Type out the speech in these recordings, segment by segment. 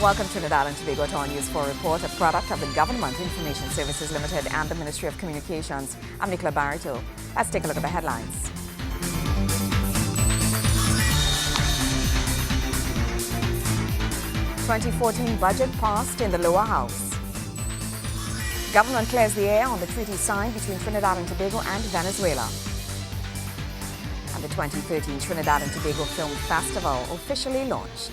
Welcome to Trinidad and Tobago to our News 4 report, a product of the Government Information Services Limited and the Ministry of Communications. I'm Nicola Barito. Let's take a look at the headlines. "2014 budget passed in the lower house. Government clears the air on the treaty signed between Trinidad and Tobago and Venezuela. And the 2013 Trinidad and Tobago Film Festival officially launched.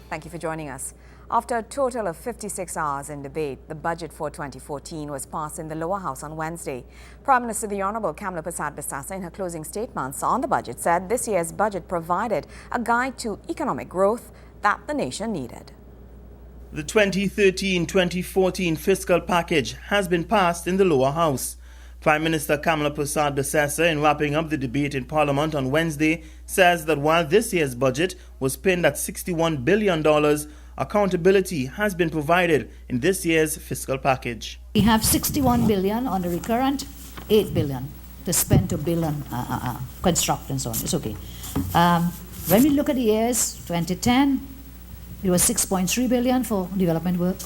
Thank you for joining us. After a total of 56 hours in debate, the budget for 2014 was passed in the lower house on Wednesday. Prime Minister the Honourable Kamala Persad-Bissassa, in her closing statements on the budget, said this year's budget provided a guide to economic growth that the nation needed. The 2013-2014 fiscal package has been passed in the lower house. Prime Minister Kamala Persad-Bissassa, in wrapping up the debate in Parliament on Wednesday, says that while this year's budget was pinned at $61 billion, accountability has been provided in this year's fiscal package. We have $61 billion on the recurrent, $8 billion to spend to build and construct and so on. It's okay. When we look at the years, 2010, it was $6.3 billion for development work.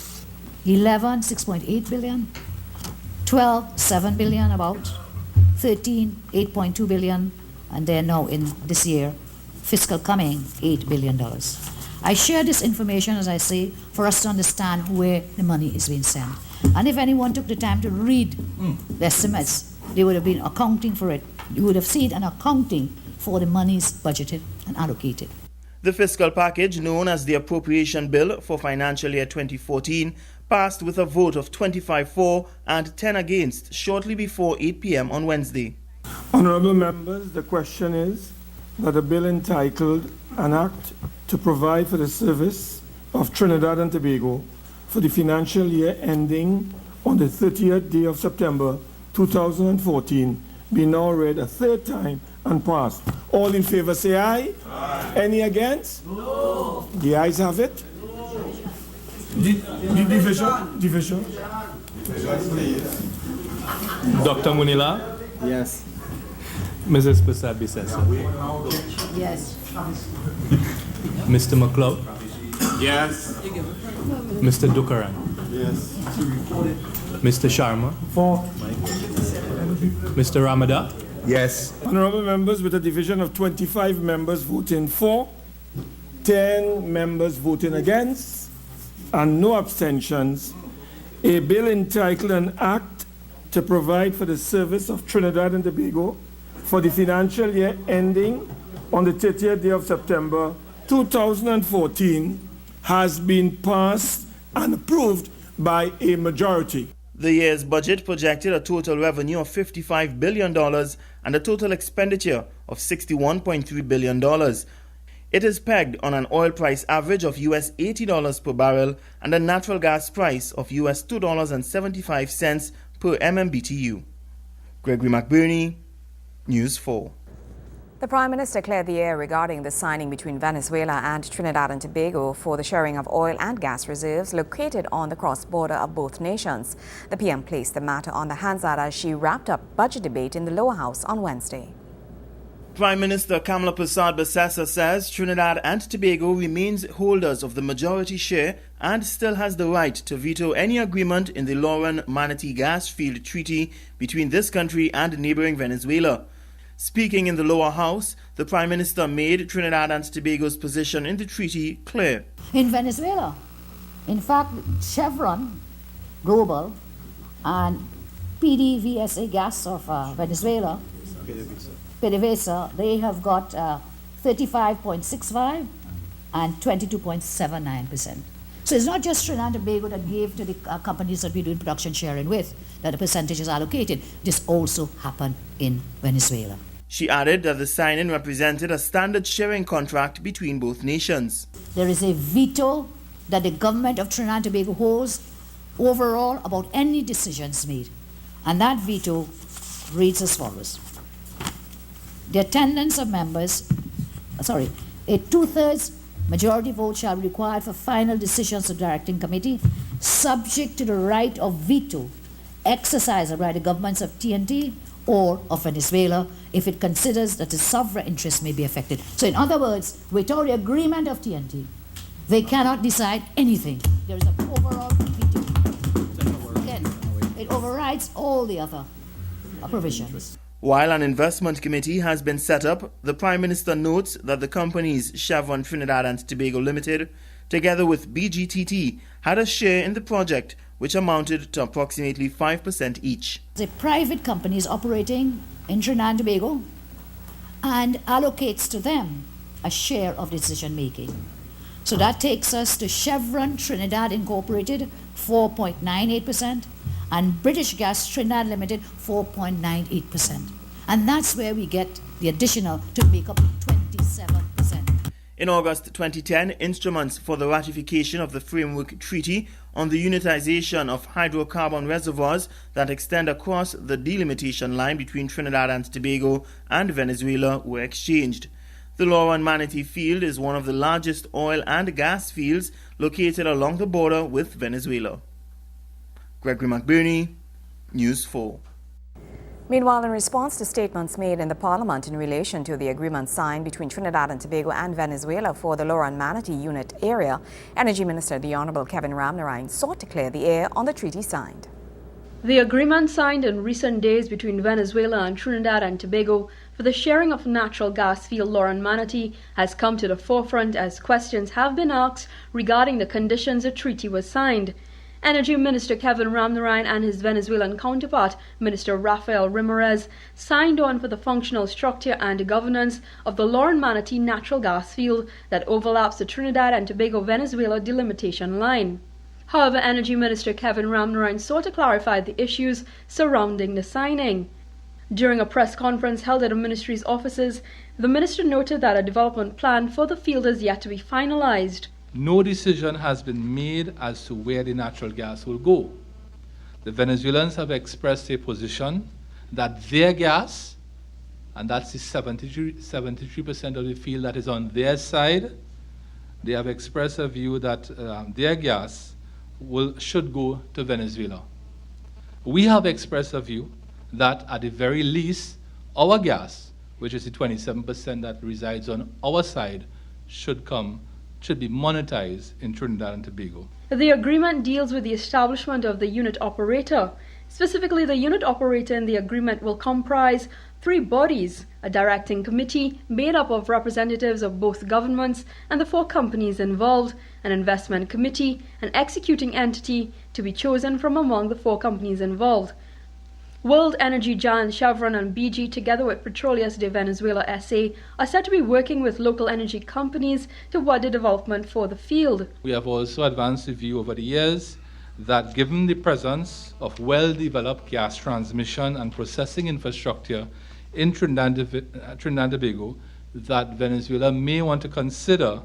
11, $6.8 billion. 12, $7 billion about. 13, $8.2 billion. And then now in this year, fiscal coming, $8 billion. I share this information, as I say, for us to understand where the money is being sent. And if anyone took the time to read the estimates, they would have been accounting for it. You would have seen an accounting for the monies budgeted and allocated. The fiscal package, known as the Appropriation Bill for financial year 2014, passed with a vote of 25 for and 10 against shortly before 8 p.m. on Wednesday. Honourable members, the question is that a bill entitled An Act to Provide for the Service of Trinidad and Tobago for the financial year ending on the 30th day of September 2014 be now read a third time and passed. All in favour say aye. Aye. Any against? No. The ayes have it. Division. Dr. Munila? Yes. Mrs. Persad-Bissassa? Yes. Mr. McLeod? Yes. Mr. Dukaran? Yes. Mr. Sharma? For. Mr. Ramada? Yes. Honourable members, with a division of 25 members voting for, 10 members voting against, and no abstentions, a bill entitled An Act to Provide for the Service of Trinidad and Tobago for the financial year ending on the 30th day of September 2014 has been passed and approved by a majority. The year's budget projected a total revenue of $55 billion and a total expenditure of $61.3 billion. It is pegged on an oil price average of US $80 per barrel and a natural gas price of US $2.75 per MMBTU. Gregory McBurney, News 4. The Prime Minister cleared the air regarding the signing between Venezuela and Trinidad and Tobago for the sharing of oil and gas reserves located on the cross-border of both nations. The PM placed the matter on the Hansard as she wrapped up budget debate in the lower house on Wednesday. Prime Minister Kamala Persad-Bissassa says Trinidad and Tobago remains holders of the majority share and still has the right to veto any agreement in the Lauren-Manatee Gas Field Treaty between this country and neighboring Venezuela. Speaking in the lower house, the Prime Minister made Trinidad and Tobago's position in the treaty clear. In Venezuela, in fact, Chevron Global and PDVSA Gas of Venezuela, PDVSA, they have got 35.65 and 22.79%. So it's not just Trinidad and Tobago that gave to the companies that we're doing production sharing with that the percentage is allocated. This also happened in Venezuela. She added that the signing represented a standard sharing contract between both nations. There is a veto that the government of Trinidad and Tobago holds overall about any decisions made. And that veto reads as follows. The attendance of members, a two-thirds majority vote shall be required for final decisions of the directing committee, subject to the right of veto exercised by the governments of TNT or of Venezuela if it considers that its sovereign interests may be affected. So in other words, without the agreement of TNT, they cannot decide anything. There is an overall veto. Again, it overrides all the other provisions. While an investment committee has been set up, the Prime Minister notes that the companies Chevron Trinidad and Tobago Limited, together with BGTT, had a share in the project, which amounted to approximately 5% each. The private company is operating in Trinidad and Tobago and allocates to them a share of decision making. So that takes us to Chevron Trinidad Incorporated, 4.98%, and British Gas Trinidad Limited, 4.98%. And that's where we get the additional to make up 27%. In August 2010, instruments for the ratification of the Framework Treaty on the unitization of hydrocarbon reservoirs that extend across the delimitation line between Trinidad and Tobago and Venezuela were exchanged. The Loran Manatee field is one of the largest oil and gas fields located along the border with Venezuela. Gregory McBurney, News 4. Meanwhile, in response to statements made in the Parliament in relation to the agreement signed between Trinidad and Tobago and Venezuela for the Loran Manatee Unit area, Energy Minister the Honourable Kevin Ramnarine sought to clear the air on the treaty signed. The agreement signed in recent days between Venezuela and Trinidad and Tobago for the sharing of natural gas field Loran Manatee has come to the forefront as questions have been asked regarding the conditions the treaty was signed. Energy Minister Kevin Ramnarine and his Venezuelan counterpart, Minister Rafael Ramirez, signed on for the functional structure and governance of the Loran Manatee natural gas field that overlaps the Trinidad and Tobago Venezuela delimitation line. However, Energy Minister Kevin Ramnarine sought to clarify the issues surrounding the signing. During a press conference held at the ministry's offices, the minister noted that a development plan for the field is yet to be finalized. No decision has been made as to where the natural gas will go. The Venezuelans have expressed a position that their gas, and that's the 73% of the field that is on their side, they have expressed a view that their gas should go to Venezuela. We have expressed a view that at the very least, our gas, which is the 27% that resides on our side, should be monetized in Trinidad and Tobago. The agreement deals with the establishment of the unit operator. Specifically, the unit operator in the agreement will comprise 3 bodies, a directing committee made up of representatives of both governments and the 4 companies involved, an investment committee, an executing entity to be chosen from among the 4 companies involved. World energy giant Chevron and BG, together with Petroleos de Venezuela SA, are said to be working with local energy companies toward the development for the field. We have also advanced the view over the years that given the presence of well-developed gas transmission and processing infrastructure in Trinidad and Tobago, that Venezuela may want to consider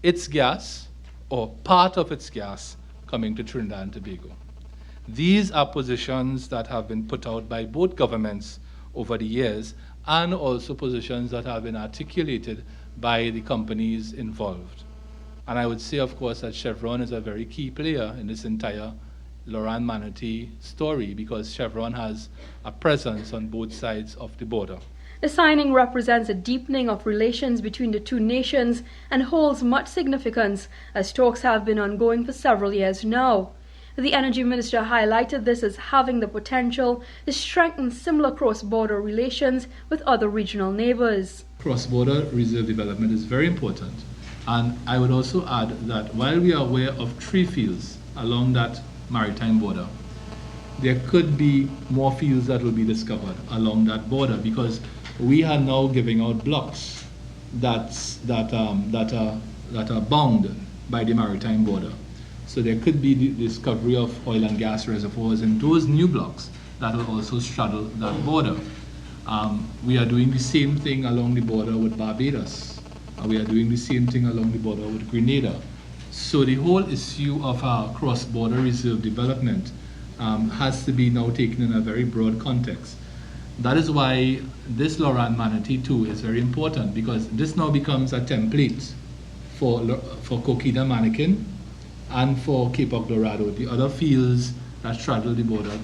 its gas or part of its gas coming to Trinidad and Tobago. These are positions that have been put out by both governments over the years and also positions that have been articulated by the companies involved. And I would say, of course, that Chevron is a very key player in this entire Loran Manatee story because Chevron has a presence on both sides of the border. The signing represents a deepening of relations between the 2 nations and holds much significance as talks have been ongoing for several years now. The Energy Minister highlighted this as having the potential to strengthen similar cross-border relations with other regional neighbors. Cross-border reserve development is very important. And I would also add that while we are aware of 3 fields along that maritime border, there could be more fields that will be discovered along that border because we are now giving out blocks that are bound by the maritime border. So there could be the discovery of oil and gas reservoirs in those new blocks that will also straddle that border. We are doing the same thing along the border with Barbados. We are doing the same thing along the border with Grenada. So the whole issue of our cross-border reserve development has to be now taken in a very broad context. That is why this Loran Manatee too is very important because this now becomes a template for Coquina Mannequin and for Cape of Dorado, the other fields that straddle the border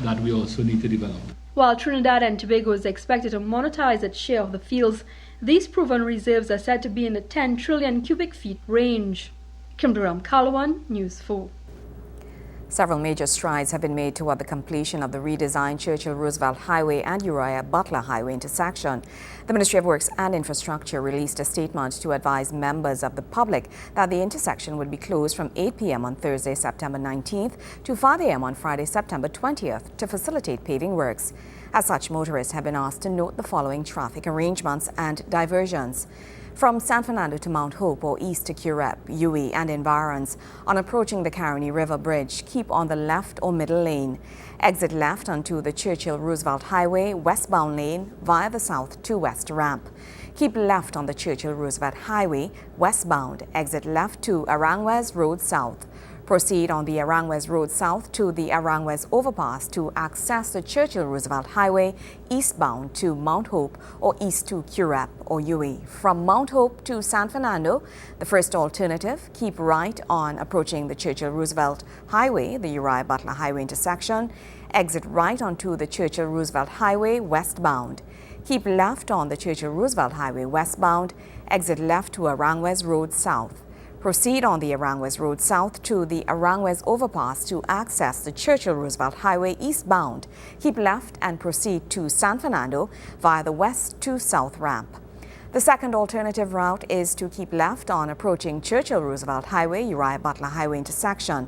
that we also need to develop. While Trinidad and Tobago is expected to monetize its share of the fields, these proven reserves are said to be in the 10 trillion cubic feet range. Kimberly Kalawan, News 4. Several major strides have been made toward the completion of the redesigned Churchill Roosevelt Highway and Uriah Butler Highway intersection. The Ministry of Works and Infrastructure released a statement to advise members of the public that the intersection would be closed from 8 p.m. on Thursday, September 19th to 5 a.m. on Friday, September 20th to facilitate paving works. As such, motorists have been asked to note the following traffic arrangements and diversions. From San Fernando to Mount Hope or east to Curep, UE and environs, on approaching the Caroni River Bridge, keep on the left or middle lane. Exit left onto the Churchill Roosevelt Highway, westbound lane via the south to west ramp. Keep left on the Churchill Roosevelt Highway, westbound. Exit left to Aranguez Road South. Proceed on the Aranguez Road South to the Aranguez Overpass to access the Churchill Roosevelt Highway eastbound to Mount Hope or east to Curep or UE. From Mount Hope to San Fernando, the first alternative, keep right on approaching the Churchill Roosevelt Highway, the Uriah Butler Highway intersection. Exit right onto the Churchill Roosevelt Highway westbound. Keep left on the Churchill Roosevelt Highway westbound. Exit left to Aranguez Road South. Proceed on the Aranguez Road South to the Aranguez Overpass to access the Churchill Roosevelt Highway eastbound. Keep left and proceed to San Fernando via the west to south ramp. The second alternative route is to keep left on approaching Churchill Roosevelt Highway, Uriah Butler Highway intersection.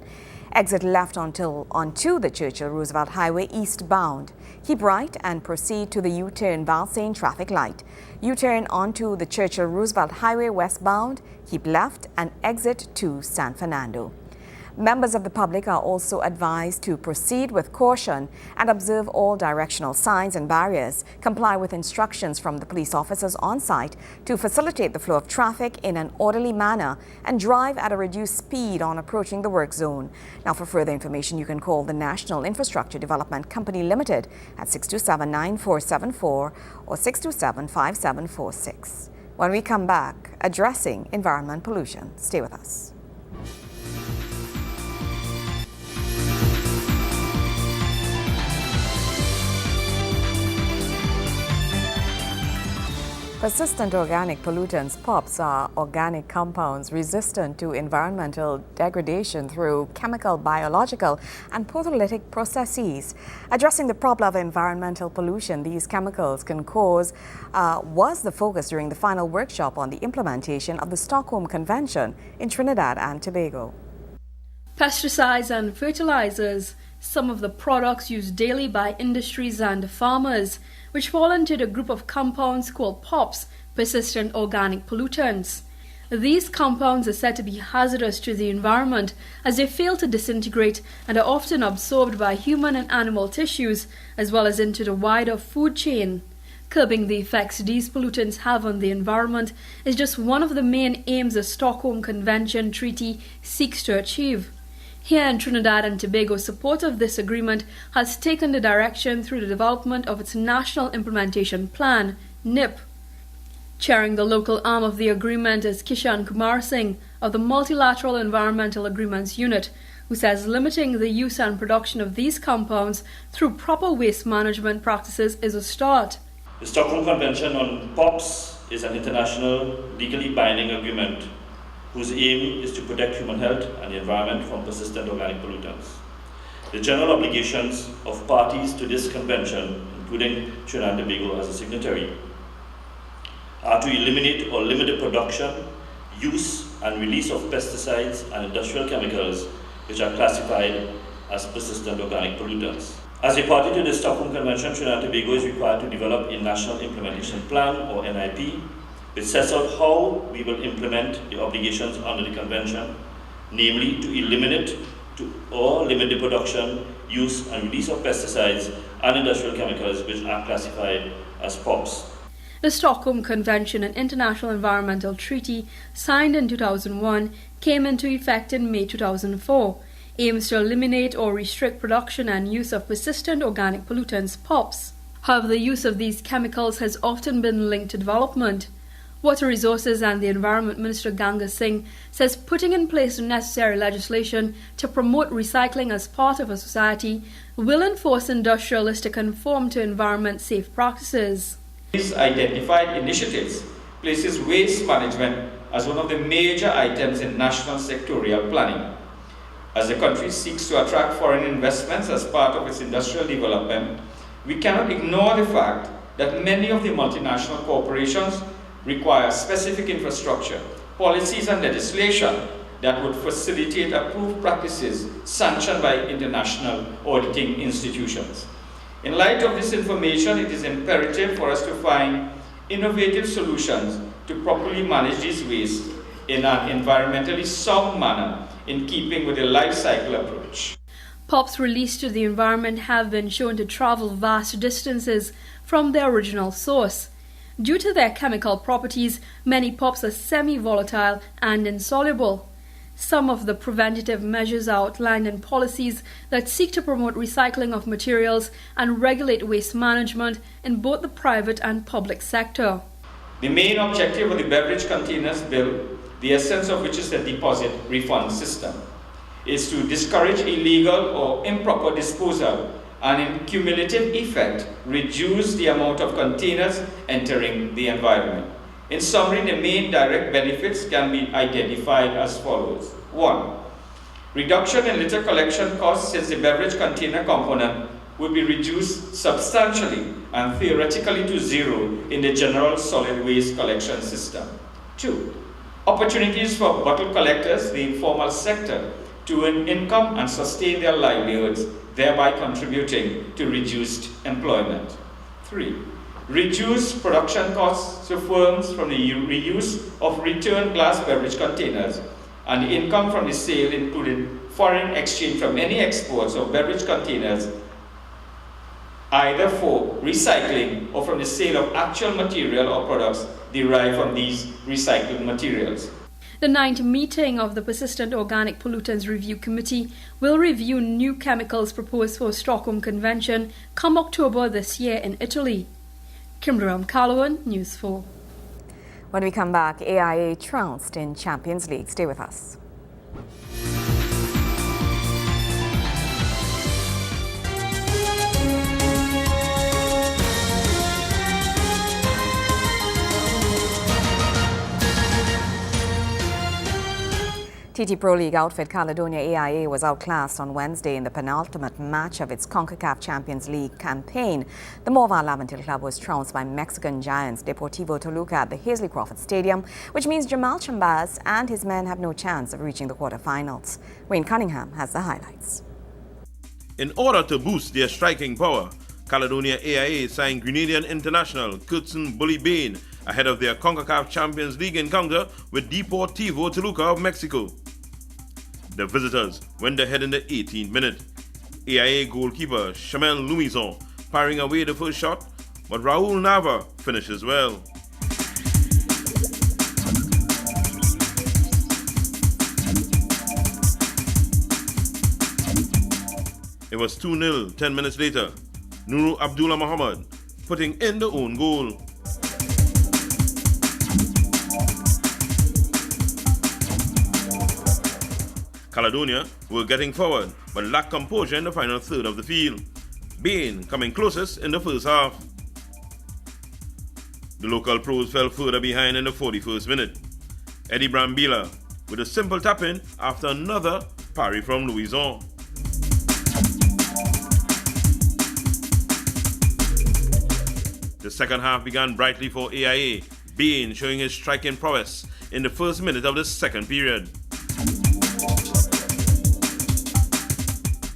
Exit left onto the Churchill Roosevelt Highway eastbound. Keep right and proceed to the U-turn Valsain traffic light. U-turn onto the Churchill Roosevelt Highway westbound. Keep left and exit to San Fernando. Members of the public are also advised to proceed with caution and observe all directional signs and barriers, comply with instructions from the police officers on site to facilitate the flow of traffic in an orderly manner and drive at a reduced speed on approaching the work zone. Now, for further information, you can call the National Infrastructure Development Company Limited at 627-9474 or 627-5746. When we come back, addressing environment pollution. Stay with us. Persistent organic pollutants, POPs, are organic compounds resistant to environmental degradation through chemical, biological, and photolytic processes. Addressing the problem of environmental pollution these chemicals can cause was the focus during the final workshop on the implementation of the Stockholm Convention in Trinidad and Tobago. Pesticides and fertilizers, some of the products used daily by industries and farmers, which fall into the group of compounds called POPs, persistent organic pollutants. These compounds are said to be hazardous to the environment as they fail to disintegrate and are often absorbed by human and animal tissues as well as into the wider food chain. Curbing the effects these pollutants have on the environment is just one of the main aims the Stockholm Convention Treaty seeks to achieve. Here in Trinidad and Tobago, support of this agreement has taken the direction through the development of its National Implementation Plan, NIP. Chairing the local arm of the agreement is Kishan Kumar Singh of the Multilateral Environmental Agreements Unit, who says limiting the use and production of these compounds through proper waste management practices is a start. The Stockholm Convention on POPs is an international, legally binding agreement whose aim is to protect human health and the environment from persistent organic pollutants. The general obligations of parties to this convention, including Trinidad and Tobago as a signatory, are to eliminate or limit the production, use and release of pesticides and industrial chemicals which are classified as persistent organic pollutants. As a party to the Stockholm Convention, Trinidad and Tobago is required to develop a National Implementation Plan, or NIP, which sets out how we will implement the obligations under the convention, namely to eliminate or limit the production, use and release of pesticides and industrial chemicals which are classified as POPs. The Stockholm Convention, an international environmental treaty signed in 2001, came into effect in May 2004, aims to eliminate or restrict production and use of persistent organic pollutants, POPs. However, the use of these chemicals has often been linked to development. Water Resources and the Environment Minister Ganga Singh says putting in place the necessary legislation to promote recycling as part of a society will enforce industrialists to conform to environment-safe practices. These identified initiatives places waste management as one of the major items in national sectorial planning. As the country seeks to attract foreign investments as part of its industrial development, we cannot ignore the fact that many of the multinational corporations require specific infrastructure, policies and legislation that would facilitate approved practices sanctioned by international auditing institutions. In light of this information, it is imperative for us to find innovative solutions to properly manage these wastes in an environmentally sound manner in keeping with the life cycle approach. POPs released to the environment have been shown to travel vast distances from their original source. Due to their chemical properties, many POPs are semi-volatile and insoluble. Some of the preventative measures are outlined in policies that seek to promote recycling of materials and regulate waste management in both the private and public sector. The main objective of the Beverage Containers Bill, the essence of which is the deposit refund system, is to discourage illegal or improper disposal and in cumulative effect reduce the amount of containers entering the environment. In summary, the main direct benefits can be identified as follows. 1. Reduction in litter collection costs, since the beverage container component will be reduced substantially and theoretically to zero in the general solid waste collection system. 2. Opportunities for bottle collectors, the informal sector, to earn income and sustain their livelihoods, thereby contributing to reduced employment. 3. Reduce production costs to firms from the reuse of returned glass beverage containers, and the income from the sale, including foreign exchange from any exports of beverage containers, either for recycling or from the sale of actual material or products derived from these recycled materials. The 9th meeting of the Persistent Organic Pollutants Review Committee will review new chemicals proposed for Stockholm Convention come October this year in Italy. Kimberly Calloway, News 4. When we come back, AIA trounced in Champions League. Stay with us. TT Pro League outfit Caledonia AIA was outclassed on Wednesday in the penultimate match of its CONCACAF Champions League campaign. The Morval Laventil club was trounced by Mexican giants Deportivo Toluca at the Hazley Crawford Stadium, which means Jamal Chambaz and his men have no chance of reaching the quarterfinals. Wayne Cunningham has the highlights. In order to boost their striking power, Caledonia AIA signed Grenadian international Kurtzen Bully Bain ahead of their CONCACAF Champions League encounter with Deportivo Toluca of Mexico. The visitors went ahead in the 18th minute. AIA goalkeeper Chamel Lumison firing away the first shot, but Raul Nava finishes well. It was 2-0 10 minutes later. Nuru Abdullah Muhammad putting in the own goal. Caledonia were getting forward, but lacked composure in the final third of the field. Bain coming closest in the first half. The local pros fell further behind in the 41st minute. Eddie Brambilla with a simple tap-in after another parry from Louison. The second half began brightly for AIA, Bain showing his striking prowess in the first minute of the second period.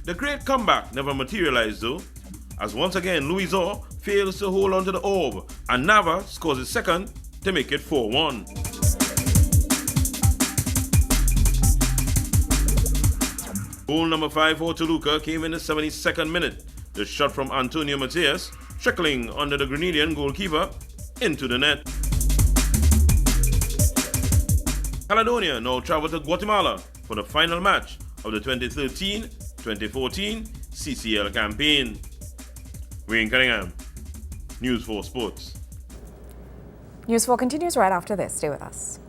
The great comeback never materialized though, as once again Louison fails to hold on to the orb and Nava scores his second to make it 4-1. Goal number 5 for Toluca came in the 72nd minute. The shot from Antonio Mateus trickling under the Grenadian goalkeeper into the net. Caledonia now travel to Guatemala for the final match of the 2013-2014 CCL campaign. Wayne Cunningham, News 4 Sports. News 4 continues right after this. Stay with us.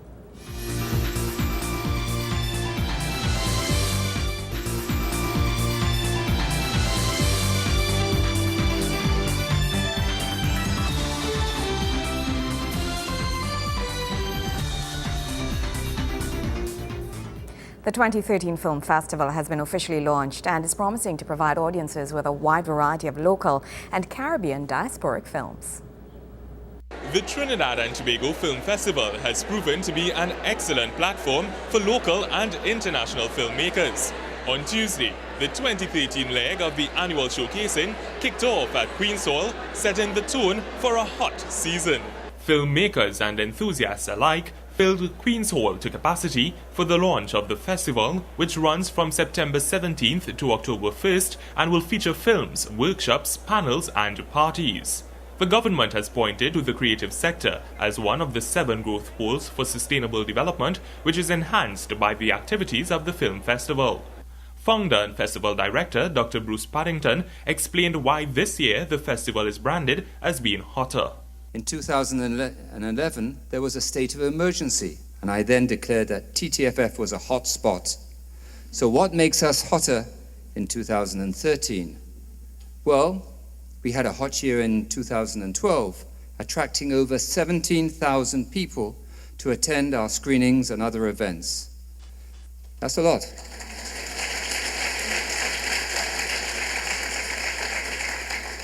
The 2013 Film Festival has been officially launched and is promising to provide audiences with a wide variety of local and Caribbean diasporic films. The Trinidad and Tobago Film Festival has proven to be an excellent platform for local and international filmmakers. On Tuesday, the 2013 leg of the annual showcasing kicked off at Queen's Hall, setting the tone for a hot season. Filmmakers and enthusiasts alike filled Queen's Hall to capacity for the launch of the festival, which runs from September 17th to October 1st and will feature films, workshops, panels and parties. The government has pointed to the creative sector as one of the 7 growth poles for sustainable development, which is enhanced by the activities of the film festival. Founder and festival director Dr. Bruce Paddington explained why this year the festival is branded as being hotter. In 2011, there was a state of emergency, and I then declared that TTFF was a hot spot. So what makes us hotter in 2013? Well, we had a hot year in 2012, attracting over 17,000 people to attend our screenings and other events. That's a lot.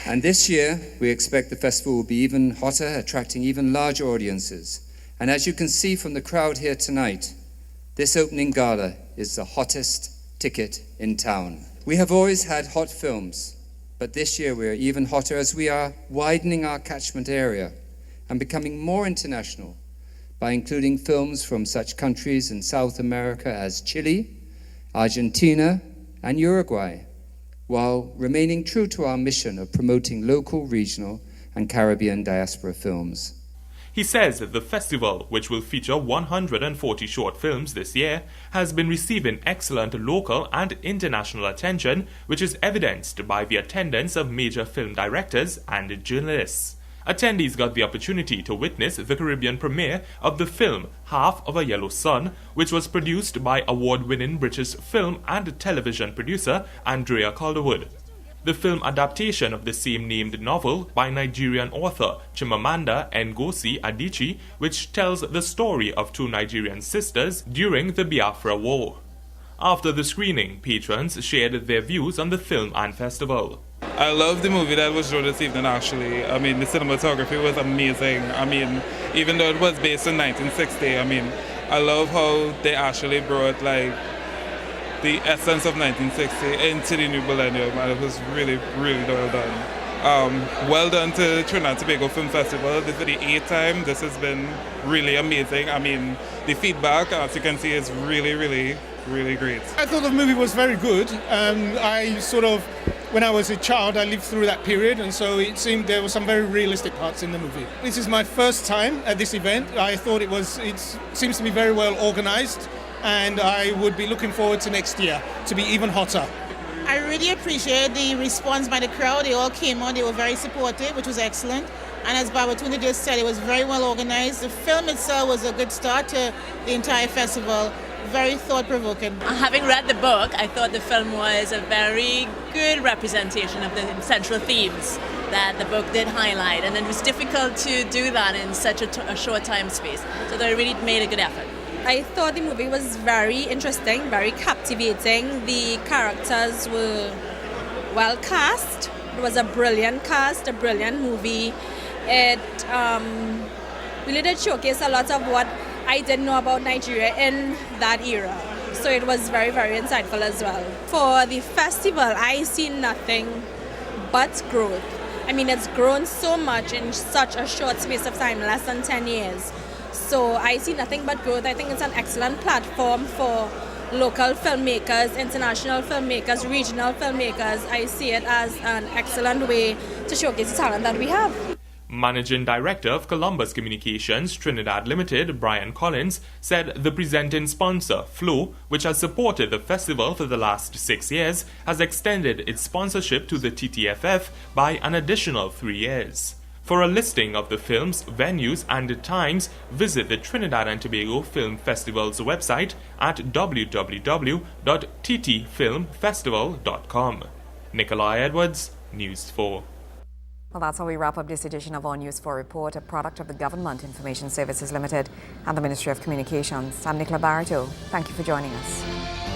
And this year, we expect the festival will be even hotter, attracting even larger audiences. And as you can see from the crowd here tonight, this opening gala is the hottest ticket in town. We have always had hot films, but this year we are even hotter as we are widening our catchment area and becoming more international by including films from such countries in South America as Chile, Argentina, and Uruguay, while remaining true to our mission of promoting local, regional, and Caribbean diaspora films. He says that the festival, which will feature 140 short films this year, has been receiving excellent local and international attention, which is evidenced by the attendance of major film directors and journalists. Attendees got the opportunity to witness the Caribbean premiere of the film Half of a Yellow Sun, which was produced by award-winning British film and television producer Andrea Calderwood. The film adaptation of the same-named novel by Nigerian author Chimamanda Ngozi Adichie, which tells the story of 2 Nigerian sisters during the Biafra War. After the screening, patrons shared their views on the film and festival. I love the movie that was shown this evening, actually. I mean, the cinematography was amazing. I mean, even though it was based in 1960, I mean, I love how they actually brought, like, the essence of 1960 into the new millennium, and it was really, really well done. Well done to the Trinidad and Tobago Film Festival. This is the 8th time. This has been really amazing. I mean, the feedback, as you can see, is really, really, really great. I thought the movie was very good. When I was a child, I lived through that period, and so it seemed there were some very realistic parts in the movie. This is my first time at this event. I thought it seems to be very well organized, and I would be looking forward to next year to be even hotter. I really appreciate the response by the crowd. They all came on, they were very supportive, which was excellent. And as Babatuna just said, it was very well organized. The film itself was a good start to the entire festival. Very thought-provoking. Having read the book, I thought the film was a very good representation of the central themes that the book did highlight, and it was difficult to do that in such a short time space. So they really made a good effort. I thought the movie was very interesting, very captivating. The characters were well cast. It was a brilliant cast, a brilliant movie. It really did showcase a lot of what I didn't know about Nigeria in that era. So it was very, very insightful as well. For the festival, I see nothing but growth. I mean, it's grown so much in such a short space of time, less than 10 years. So I see nothing but growth. I think it's an excellent platform for local filmmakers, international filmmakers, regional filmmakers. I see it as an excellent way to showcase the talent that we have. Managing Director of Columbus Communications Trinidad Limited, Brian Collins, said the presenting sponsor, Flow, which has supported the festival for the last 6 years, has extended its sponsorship to the TTFF by an additional 3 years. For a listing of the films, venues and times, visit the Trinidad and Tobago Film Festival's website at www.ttfilmfestival.com. Nikolai Edwards, News 4. Well, that's how we wrap up this edition of our News 4 Report, a product of the Government Information Services Limited and the Ministry of Communications. I'm Nicola Barreto. Thank you for joining us.